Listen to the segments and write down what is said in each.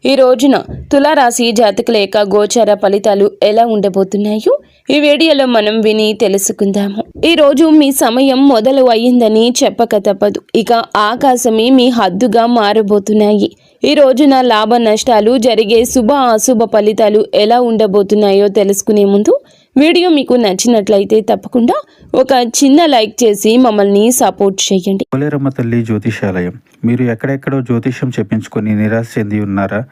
ఈ రోజున తులారాశి జాతకుల యొక్క గోచార ఫలితాలు ఎలా ఉండబోతున్నాయో ఈ వీడియోలో మనం విని తెలుసుకుందాము. ఈ రోజు మీ సమయం మొదలు అయ్యిందని చెప్పక తప్పదు. ఇక ఆకాశమే మీ హద్దుగా మారబోతున్నాయి. ఈ రోజున లాభ నష్టాలు జరిగే శుభ అశుభ ఫలితాలు ఎలా ఉండబోతున్నాయో తెలుసుకునే ముందు వీడియో మీకు నచ్చినట్లయితే తప్పకుండా ఒక చిన్న లైక్ చేసి మమ్మల్ని సపోర్ట్ చేయండి. పోలేరమ్మ తల్లి జ్యోతిషాలయం. మీరు ఎక్కడెక్కడో జ్యోతిష్యం చెప్పించుకొని నిరాశ చెంది ఉన్నారా?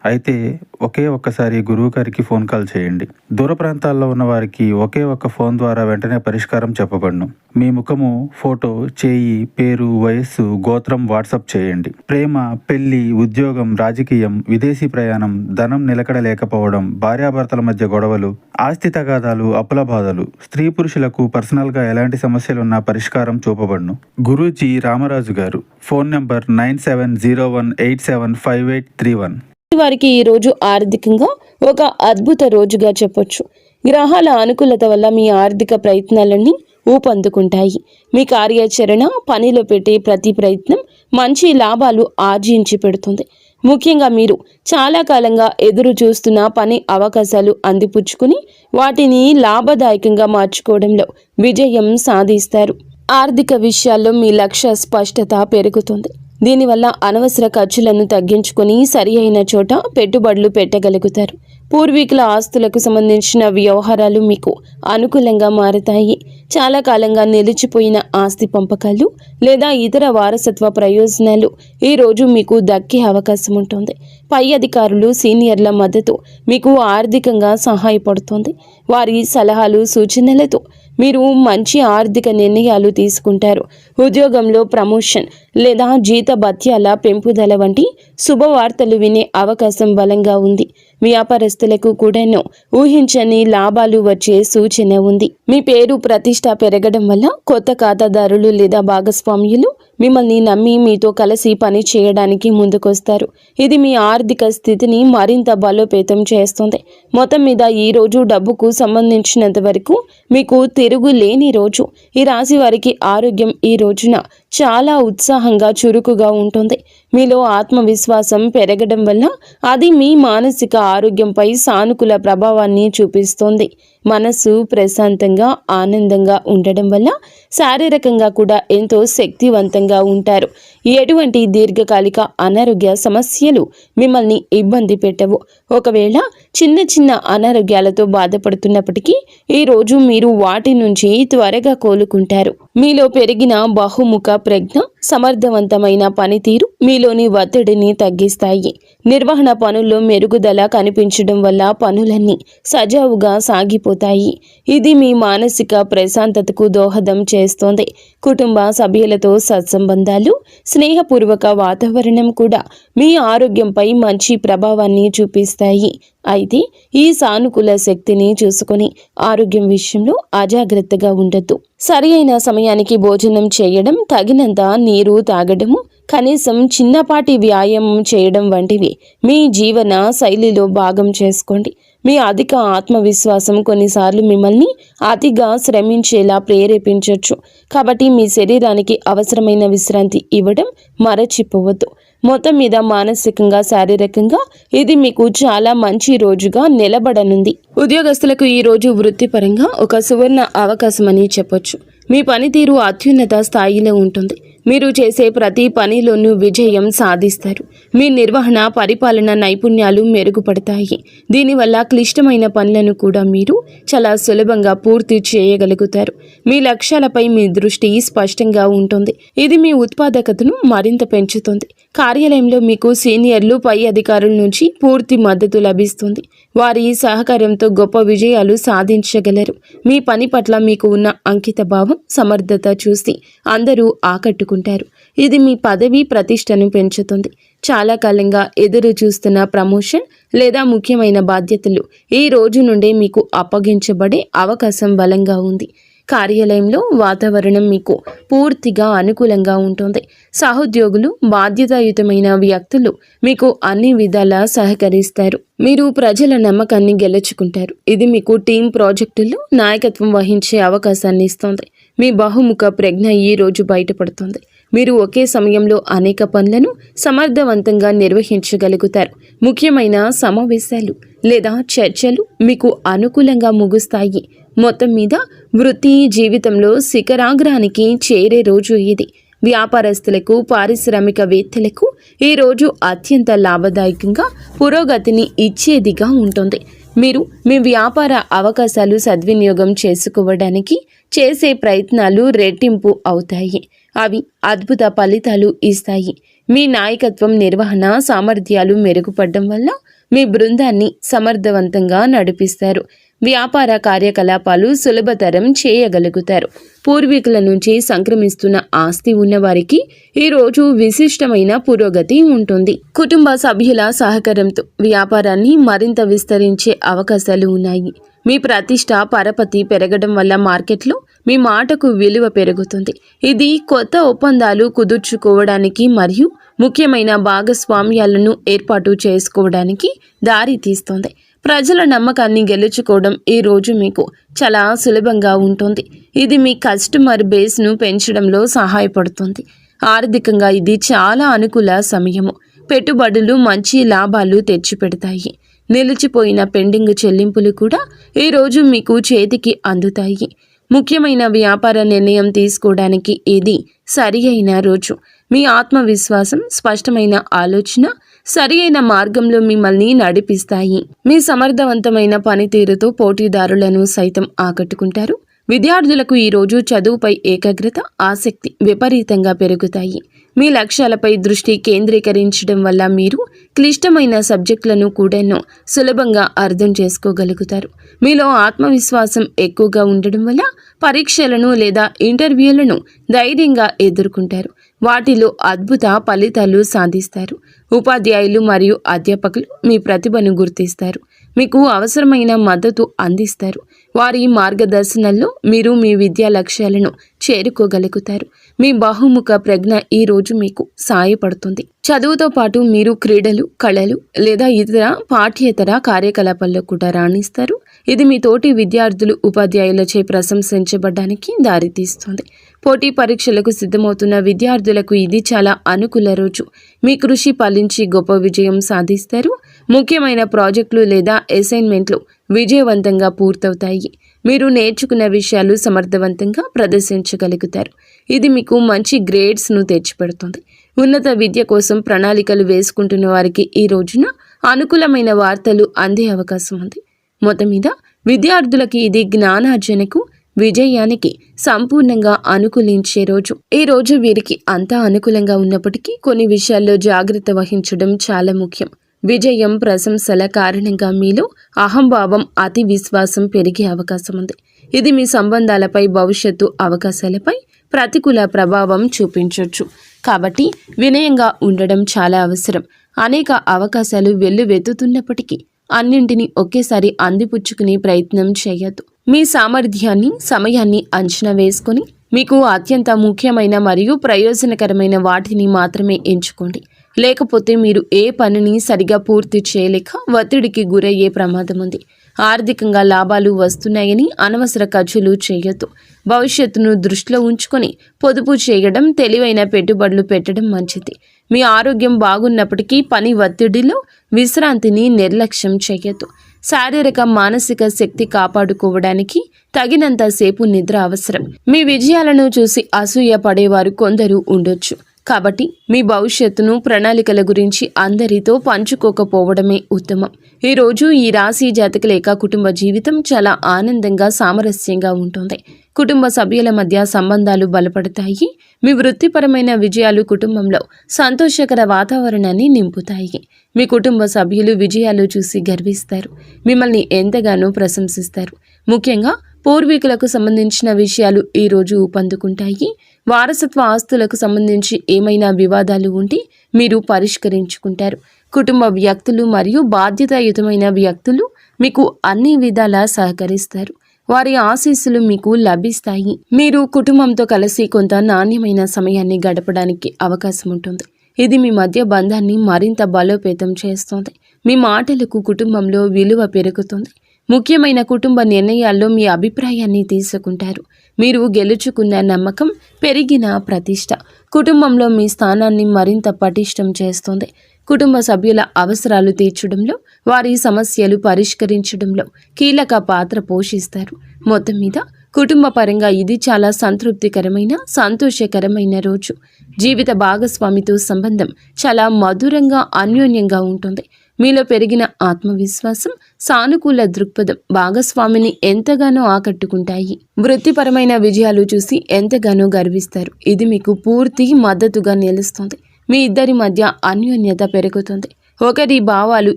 అయితే ఒక్కసారి గురువు గారికి ఫోన్ కాల్ చేయండి. దూర ప్రాంతాల్లో ఉన్న వారికి ఒకే ఒక్క ఫోన్ ద్వారా వెంటనే పరిష్కారం చెప్పబడును. మీ ముఖము, ఫోటో, చేయి, పేరు, వయస్సు, గోత్రం వాట్సాప్ చేయండి. ప్రేమ, పెళ్లి, ఉద్యోగం, రాజకీయం, విదేశీ ప్రయాణం, ధనం నిలకడ లేకపోవడం, భార్యాభర్తల మధ్య గొడవలు, ఆస్తి తగాదాలు, అప్పుల బాధలు, స్త్రీ పురుషులకు పర్సనల్గా ఎలాంటి సమస్యలున్నా పరిష్కారం చూపబడును. గురూజీ రామరాజు గారు. Phone number 9701875831. వారికి ఈ రోజు ఆర్థికంగా ఒక అద్భుత రోజుగా చెప్పొచ్చు. గ్రహాల అనుకూలత వల్ల మీ ఆర్థిక ప్రయత్నాలన్నీ ఊపందుకుంటాయి. మీ కార్యాచరణ, పనిలో పెట్టే ప్రతి ప్రయత్నం మంచి లాభాలు ఆర్జించి పెడుతుంది. ముఖ్యంగా మీరు చాలా కాలంగా ఎదురు చూస్తున్న పని అవకాశాలు అందిపుచ్చుకుని వాటిని లాభదాయకంగా మార్చుకోవడంలో విజయం సాధిస్తారు. ఆర్థిక విషయాల్లో మీ లక్ష్య స్పష్టత పెరుగుతుంది. దీనివల్ల అనవసర ఖర్చులను తగ్గించుకొని సరి అయిన చోట పెట్టుబడులు పెట్టగలుగుతారు. పూర్వీకుల ఆస్తులకు సంబంధించిన వ్యవహారాలు మీకు అనుకూలంగా మారతాయి. చాలా కాలంగా నిలిచిపోయిన ఆస్తి పంపకాలు లేదా ఇతర వారసత్వ ప్రయోజనాలు ఈ రోజు మీకు దక్కే అవకాశం ఉంటుంది. పై అధికారులు, సీనియర్ల మద్దతు మీకు ఆర్థికంగా సహాయపడుతుంది. వారి సలహాలు, సూచనలతో మీరు మంచి ఆర్థిక నిర్ణయాలు తీసుకుంటారు. ఉద్యోగంలో ప్రమోషన్ లేదా జీతభత్యాల పెంపుదల వంటి శుభవార్తలు వినే అవకాశం బలంగా ఉంది. వ్యాపారస్తులకు కూడాను ఊహించని లాభాలు వచ్చే సూచన ఉంది. మీ పేరు ప్రతిష్ట పెరగడం వల్ల కొత్త ఖాతాదారులు లేదా భాగస్వామ్యులు మిమ్మల్ని నమ్మి మీతో కలిసి పని చేయడానికి ముందుకొస్తారు. ఇది మీ ఆర్థిక స్థితిని మరింత బలోపేతం చేస్తుంది. మొత్తం మీద ఈ రోజు డబ్బుకు సంబంధించినంత వరకు మీకు తిరుగులేని రోజు. ఈ రాశి వారికి ఆరోగ్యం ఈ రోజున చాలా ఉత్సాహంగా, చురుకుగా ఉంటుంది. మీలో ఆత్మవిశ్వాసం పెరగడం వల్ల అది మీ మానసిక ఆరోగ్యంపై సానుకూల ప్రభావాన్ని చూపిస్తుంది. మనసు ప్రశాంతంగా, ఆనందంగా ఉండడం వల్ల శారీరకంగా కూడా ఎంతో శక్తివంతంగా ఉంటారు. ఎటువంటి దీర్ఘకాలిక అనారోగ్య సమస్యలు మిమ్మల్ని ఇబ్బంది పెట్టవు. ఒకవేళ చిన్న చిన్న అనారోగ్యాలతో బాధపడుతున్నప్పటికీ ఈ రోజు మీరు వాటి నుంచి త్వరగా కోలుకుంటారు. మీలో పెరిగిన బహుముఖ ప్రజ్ఞ, సమర్థవంతమైన పనితీరు మీలోని ఒత్తిడిని తగ్గిస్తాయి. నిర్వహణ పనుల్లో మెరుగుదల కనిపించడం వల్ల పనులన్నీ సజావుగా సాగిపోతాయి. ఇది మీ మానసిక ప్రశాంతతకు దోహదం చేస్తోంది. కుటుంబ సభ్యులతో సత్సంబంధాలు, స్నేహపూర్వక వాతావరణం కూడా మీ ఆరోగ్యంపై మంచి ప్రభావాన్ని చూపిస్తాయి. అయితే ఈ సానుకూల శక్తిని చూసుకొని ఆరోగ్యం విషయంలో అజాగ్రత్తగా ఉండొద్దు. సరి అయిన సమయానికి భోజనం చేయడం, తగినంత నీరు తాగడము, కనీసం చిన్నపాటి వ్యాయామం చేయడం వంటివి మీ జీవన శైలిలో భాగం చేసుకోండి. మీ అధిక ఆత్మవిశ్వాసం కొన్నిసార్లు మిమ్మల్ని అతిగా శ్రమించేలా ప్రేరేపించవచ్చు. కాబట్టి మీ శరీరానికి అవసరమైన విశ్రాంతి ఇవ్వడం మరచిపోవద్దు. మొత్తం మీద మానసికంగా, శారీరకంగా ఇది మీకు చాలా మంచి రోజుగా నిలబడనుంది. ఉద్యోగస్తులకు ఈ రోజు వృత్తిపరంగా ఒక సువర్ణ అవకాశం అని చెప్పొచ్చు. మీ పనితీరు అత్యున్నత స్థాయిలో ఉంటుంది. మీరు చేసే ప్రతి పనిలోనూ విజయం సాధిస్తారు. మీ నిర్వహణ, పరిపాలన నైపుణ్యాలు మెరుగుపడతాయి. దీనివల్ల క్లిష్టమైన పనులను కూడా మీరు చాలా సులభంగా పూర్తి చేయగలుగుతారు. మీ లక్ష్యాలపై మీ దృష్టి స్పష్టంగా ఉంటుంది. ఇది మీ ఉత్పాదకతను మరింత పెంచుతుంది. కార్యాలయంలో మీకు సీనియర్లు, పై అధికారుల నుంచి పూర్తి మద్దతు లభిస్తుంది. వారి సహకారంతో గొప్ప విజయాలు సాధించగలరు. మీ పని పట్ల మీకు ఉన్న అంకిత భావం, సమర్థత చూసి అందరూ ఆకట్టుకుంటారు. ఇది మీ పదవి ప్రతిష్టను పెంచుతుంది. చాలా కాలంగా ఎదురు చూస్తున్న ప్రమోషన్ లేదా ముఖ్యమైన బాధ్యతలు ఈ రోజు నుండే మీకు అప్పగించబడే అవకాశం బలంగా ఉంది. కార్యాలయంలో వాతావరణం మీకు పూర్తిగా అనుకూలంగా ఉంటుంది. సహోద్యోగులు, బాధ్యతాయుతమైన వ్యక్తులు మీకు అన్ని విధాలా సహకరిస్తారు. మీరు ప్రజల నమ్మకాన్ని గెలుచుకుంటారు. ఇది మీకు టీం ప్రాజెక్టుల్లో నాయకత్వం వహించే అవకాశాన్ని ఇస్తుంది. మీ బహుముఖ ప్రజ్ఞ ఈ రోజు బయటపడుతుంది. మీరు ఒకే సమయంలో అనేక పనులను సమర్థవంతంగా నిర్వహించగలుగుతారు. ముఖ్యమైన సమావేశాలు లేదా చర్చలు మీకు అనుకూలంగా ముగుస్తాయి. మొత్తం మీద వృత్తి జీవితంలో శిఖరాగ్రానికి చేరే రోజు ఇది. వ్యాపారస్తులకు, పారిశ్రామికవేత్తలకు ఈ రోజు అత్యంత లాభదాయకంగా పురోగతిని ఇచ్చేదిగా ఉంటుంది. మీరు మీ వ్యాపార అవకాశాలు సద్వినియోగం చేసుకోవడానికి చేసే ప్రయత్నాలు రెట్టింపు అవుతాయి. అవి అద్భుత ఫలితాలు ఇస్తాయి. మీ నాయకత్వం, నిర్వహణ సామర్థ్యాలు మెరుగుపడడం వల్ల మీ బృందాన్ని సమర్థవంతంగా నడిపిస్తారు. వ్యాపార కార్యకలాపాలు సులభతరం చేయగలుగుతారు. పూర్వీకుల నుంచి సంక్రమిస్తున్న ఆస్తి ఉన్నవారికి ఈరోజు విశిష్టమైన పురోగతి ఉంటుంది. కుటుంబ సభ్యుల సహకారంతో వ్యాపారాన్ని మరింత విస్తరించే అవకాశాలు ఉన్నాయి. మీ ప్రతిష్ట, పరపతి పెరగడం వల్ల మార్కెట్లో మీ మాటకు విలువ పెరుగుతుంది. ఇది కొత్త ఒప్పందాలు కుదుర్చుకోవడానికి మరియు ముఖ్యమైన భాగస్వామ్యాలను ఏర్పాటు చేసుకోవడానికి దారి తీస్తుంది. ప్రజల నమ్మకాన్ని గెలుచుకోవడం ఈ రోజు మీకు చాలా సులభంగా ఉంటుంది. ఇది మీ కస్టమర్ బేస్ను పెంచడంలో సహాయపడుతుంది. ఆర్థికంగా ఇది చాలా అనుకూల సమయము. పెట్టుబడులు మంచి లాభాలు తెచ్చిపెడతాయి. నిలిచిపోయిన పెండింగ్ చెల్లింపులు కూడా ఈరోజు మీకు చేతికి అందుతాయి. ముఖ్యమైన వ్యాపార నిర్ణయం తీసుకోవడానికి ఇది సరి అయిన రోజు. మీ ఆత్మవిశ్వాసం, స్పష్టమైన ఆలోచన సరి అయిన మార్గంలో మిమ్మల్ని నడిపిస్తాయి. మీ సమర్థవంతమైన పనితీరుతో పోటీదారులను సైతం ఆకట్టుకుంటారు. విద్యార్థులకు ఈరోజు చదువుపై ఏకాగ్రత, ఆసక్తి విపరీతంగా పెరుగుతాయి. మీ లక్ష్యాలపై దృష్టి కేంద్రీకరించడం వల్ల మీరు క్లిష్టమైన సబ్జెక్టులను కూడా సులభంగా అర్థం చేసుకోగలుగుతారు. మీలో ఆత్మవిశ్వాసం ఎక్కువగా ఉండడం వల్ల పరీక్షలను లేదా ఇంటర్వ్యూలను ధైర్యంగా ఎదుర్కొంటారు. వాటిలో అద్భుత ఫలితాలు సాధిస్తారు. ఉపాధ్యాయులు మరియు అధ్యాపకులు మీ ప్రతిభను గుర్తిస్తారు. మీకు అవసరమైన మద్దతు అందిస్తారు. వారి మార్గదర్శనంలో మీరు మీ విద్యా లక్ష్యాలను చేరుకోగలుగుతారు. మీ బహుముఖ ప్రజ్ఞ ఈ రోజు మీకు సహాయపడుతుంది. చదువుతో పాటు మీరు క్రీడలు, కళలు లేదా ఇతర పాఠ్యేతర కార్యకలాపాల్లో కూడా రాణిస్తారు. ఇది మీ తోటి విద్యార్థులు, ఉపాధ్యాయులచే ప్రశంసించబడడానికి దారితీస్తుంది. పోటీ పరీక్షలకు సిద్ధమవుతున్న విద్యార్థులకు ఇది చాలా అనుకూల రోజు. మీ కృషి ఫలించి గొప్ప విజయం సాధిస్తారు. ముఖ్యమైన ప్రాజెక్టులు లేదా అసైన్మెంట్లు విజయవంతంగా పూర్తవుతాయి. మీరు నేర్చుకున్న విషయాలు సమర్థవంతంగా ప్రదర్శించగలుగుతారు. ఇది మీకు మంచి గ్రేడ్స్ను తెచ్చిపెడుతుంది. ఉన్నత విద్య కోసం ప్రణాళికలు వేసుకుంటున్న వారికి ఈ రోజున అనుకూలమైన వార్తలు అందే అవకాశం ఉంది. మొత్తం మీద విద్యార్థులకి ఇది జ్ఞానార్జనకు, విజయానికి సంపూర్ణంగా అనుకూలించే రోజు. ఈ రోజు వీరికి అంతా అనుకూలంగా ఉన్నప్పటికీ కొన్ని విషయాల్లో జాగ్రత్త వహించడం చాలా ముఖ్యం. విజయం, ప్రశంసల కారణంగా మీలో అహంభావం, అతి విశ్వాసం పెరిగే అవకాశం ఉంది. ఇది మీ సంబంధాలపై, భవిష్యత్తు అవకాశాలపై ప్రతికూల ప్రభావం చూపించవచ్చు. కాబట్టి వినయంగా ఉండడం చాలా అవసరం. అనేక అవకాశాలు వెల్లువెత్తుతున్నప్పటికీ అన్నింటినీ ఒకేసారి అందిపుచ్చుకునే ప్రయత్నం చేయొద్దు. మీ సామర్థ్యాన్ని, సమయాన్ని అంచనా వేసుకొని మీకు అత్యంత ముఖ్యమైన మరియు ప్రయోజనకరమైన వాటిని మాత్రమే ఎంచుకోండి. లేకపోతే మీరు ఏ పనిని సరిగా పూర్తి చేయలేక ఒత్తిడికి గురయ్యే ప్రమాదం ఉంది. ఆర్థికంగా లాభాలు వస్తున్నాయని అనవసర ఖర్చులు చేయొద్దు. భవిష్యత్తును దృష్టిలో ఉంచుకొని పొదుపు చేయడం, తెలివైన పెట్టుబడులు పెట్టడం మంచిది. మీ ఆరోగ్యం బాగున్నప్పటికీ పని ఒత్తిడిలో విశ్రాంతిని నిర్లక్ష్యం చేయొద్దు. శారీరక, మానసిక శక్తి కాపాడుకోవడానికి తగినంత సేపు నిద్ర అవసరం. మీ విజయాలను చూసి అసూయ పడేవారు కొందరు ఉండొచ్చు. కాబట్టి మీ భవిష్యత్తును, ప్రణాళికల గురించి అందరితో పంచుకోకపోవడమే ఉత్తమం. ఈరోజు ఈ రాశి జాతకుల కుటుంబ జీవితం చాలా ఆనందంగా, సామరస్యంగా ఉంటుంది. కుటుంబ సభ్యుల మధ్య సంబంధాలు బలపడతాయి. మీ వృత్తిపరమైన విజయాలు కుటుంబంలో సంతోషకర వాతావరణాన్ని నింపుతాయి. మీ కుటుంబ సభ్యులు విజయాలు చూసి గర్విస్తారు. మిమ్మల్ని ఎంతగానో ప్రశంసిస్తారు. ముఖ్యంగా పూర్వీకులకు సంబంధించిన విషయాలు ఈరోజు ఊపందుకుంటాయి. వారసత్వ ఆస్తులకు సంబంధించి ఏమైనా వివాదాలు ఉంటే మీరు పరిష్కరించుకుంటారు. కుటుంబ వ్యక్తులు మరియు బాధ్యతాయుతమైన వ్యక్తులు మీకు అన్ని విధాలా సహకరిస్తారు. వారి ఆశీస్సులు మీకు లభిస్తాయి. మీరు కుటుంబంతో కలిసి కొంత నాణ్యమైన సమయాన్ని గడపడానికి అవకాశం ఉంటుంది. ఇది మీ మధ్య బంధాన్ని మరింత బలోపేతం చేస్తుంది. మీ మాటలకు కుటుంబంలో విలువ పెరుగుతుంది. ముఖ్యమైన కుటుంబ నిర్ణయాల్లో మీ అభిప్రాయాన్ని తీసుకుంటారు. మీరు గెలుచుకున్న నమ్మకం, పెరిగిన ప్రతిష్ట కుటుంబంలో మీ స్థానాన్ని మరింత పటిష్టం చేస్తుంది. కుటుంబ సభ్యుల అవసరాలు తీర్చడంలో, వారి సమస్యలు పరిష్కరించడంలో కీలక పాత్ర పోషిస్తారు. మొత్తం మీద కుటుంబ పరంగా ఇది చాలా సంతృప్తికరమైన, సంతోషకరమైన రోజు. జీవిత భాగస్వామితో సంబంధం చాలా మధురంగా, అన్యోన్యంగా ఉంటుంది. మీలో పెరిగిన ఆత్మవిశ్వాసం, సానుకూల దృక్పథం భాగస్వామిని ఎంతగానో ఆకట్టుకుంటాయి. వృత్తిపరమైన విజయాలు చూసి ఎంతగానో గర్విస్తారు. ఇది మీకు పూర్తి మద్దతుగా నిలుస్తుంది. మీ ఇద్దరి మధ్య అన్యోన్యత పెరుగుతుంది. ఒకరి భావాలు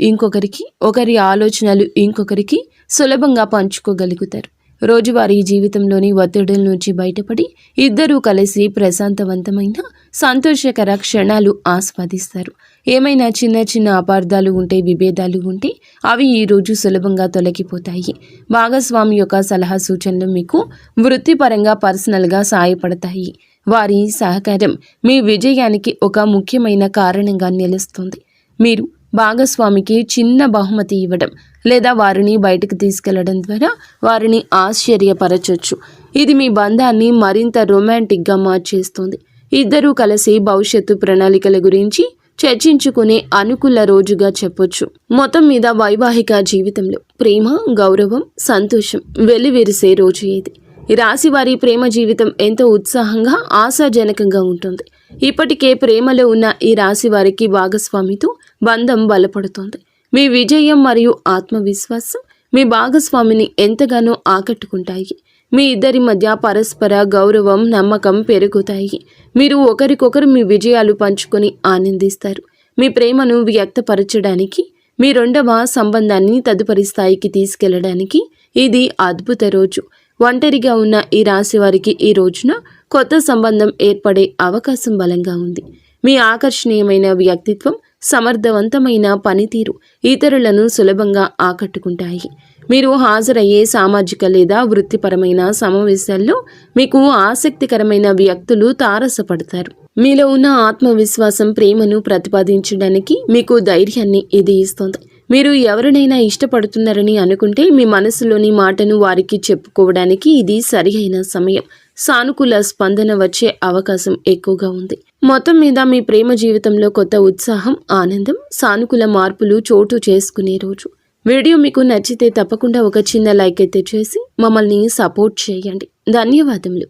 ఇంకొకరికి, ఒకరి ఆలోచనలు ఇంకొకరికి సులభంగా పంచుకోగలుగుతారు. రోజువారీ జీవితంలోని ఒత్తిడుల నుంచి బయటపడి ఇద్దరూ కలిసి ప్రశాంతవంతమైన, సంతోషకర క్షణాలు ఆస్వాదిస్తారు. ఏమైనా చిన్న చిన్న అపార్థాలు ఉంటే, విభేదాలు ఉంటే అవి ఈరోజు సులభంగా తొలగిపోతాయి. భాగస్వామి యొక్క సలహా సూచనలు మీకు వృత్తిపరంగా, పర్సనల్గా సహాయపడతాయి. వారి సహకారం మీ విజయానికి ఒక ముఖ్యమైన కారణంగా నిలుస్తుంది. మీరు భాగస్వామికి చిన్న బహుమతి ఇవ్వడం లేదా వారిని బయటకు తీసుకెళ్లడం ద్వారా వారిని ఆశ్చర్యపరచొచ్చు. ఇది మీ బంధాన్ని మరింత రొమాంటిక్గా మార్చేస్తుంది. ఇద్దరూ కలిసి భవిష్యత్తు ప్రణాళికల గురించి చర్చించుకునే అనుకూల రోజుగా చెప్పొచ్చు. మొత్తం మీద వైవాహిక జీవితంలో ప్రేమ, గౌరవం, సంతోషం వెల్లివిరిసే రోజు ఇది. ఈ రాశి వారి ప్రేమ జీవితం ఎంతో ఉత్సాహంగా, ఆశాజనకంగా ఉంటుంది. ఇప్పటికే ప్రేమలో ఉన్న ఈ రాశి వారికి భాగస్వామితో బంధం బలపడుతోంది. మీ విజయం మరియు ఆత్మవిశ్వాసం మీ భాగస్వామిని ఎంతగానో ఆకట్టుకుంటాయి. మీ ఇద్దరి మధ్య పరస్పర గౌరవం, నమ్మకం పెరుగుతాయి. మీరు ఒకరికొకరు మీ విజయాలు పంచుకొని ఆనందిస్తారు. మీ ప్రేమను వ్యక్తపరచడానికి, మీ రెండవ సంబంధాన్ని తదుపరి స్థాయికి తీసుకెళ్లడానికి ఇది అద్భుత రోజు. ఒంటరిగా ఉన్న ఈ రాశి వారికి ఈ రోజున కొత్త సంబంధం ఏర్పడే అవకాశం బలంగా ఉంది. మీ ఆకర్షణీయమైన వ్యక్తిత్వం, సమర్థవంతమైన పనితీరు ఇతరులను సులభంగా ఆకట్టుకుంటాయి. మీరు హాజరయ్యే సామాజిక లేదా వృత్తిపరమైన సమావేశాల్లో మీకు ఆసక్తికరమైన వ్యక్తులు తారసపడతారు. మీలో ఉన్న ఆత్మవిశ్వాసం, ప్రేమను ప్రతిపాదించడానికి మీకు ధైర్యాన్ని ఇది ఇస్తుంది. మీరు ఎవరినైనా ఇష్టపడుతున్నారని అనుకుంటే మీ మనసులోని మాటను వారికి చెప్పుకోవడానికి ఇది సరియైన సమయం. సానుకూల స్పందన వచ్చే అవకాశం ఎక్కువగా ఉంది. మొత్తం మీద మీ ప్రేమ జీవితంలో కొత్త ఉత్సాహం, ఆనందం, సానుకూల మార్పులు చోటు చేసుకునే రోజు. వీడియో మీకు నచ్చితే తప్పకుండా ఒక చిన్న లైక్ అయితే చేసి మమ్మల్ని సపోర్ట్ చేయండి. ధన్యవాదములు.